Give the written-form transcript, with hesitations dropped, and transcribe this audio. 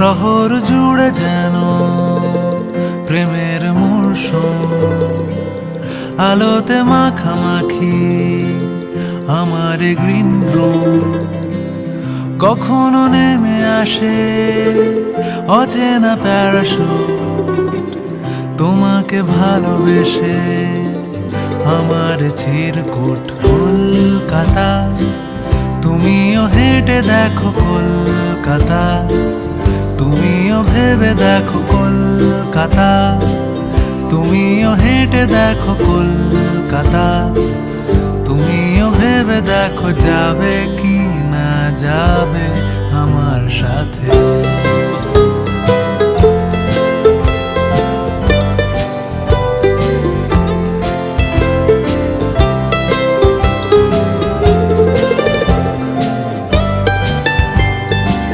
শহর জুড়ে যেন প্রেমের মরশুম, আলোতে মাখামাখি আমার গ্রিন রুম। কখনো নেমে আসে অচেনা প্যারাশুট, তোমাকে ভালোবেসে আমার চিরকুট। কলকাতা, তুমিও হেঁটে দেখো কলকাতা, তুমিও ভেবে দেখো কলকাতা, তুমিও হেঁটে দেখো কলকাতা, তুমিও ভেবে দেখো যাবে কি না যাবে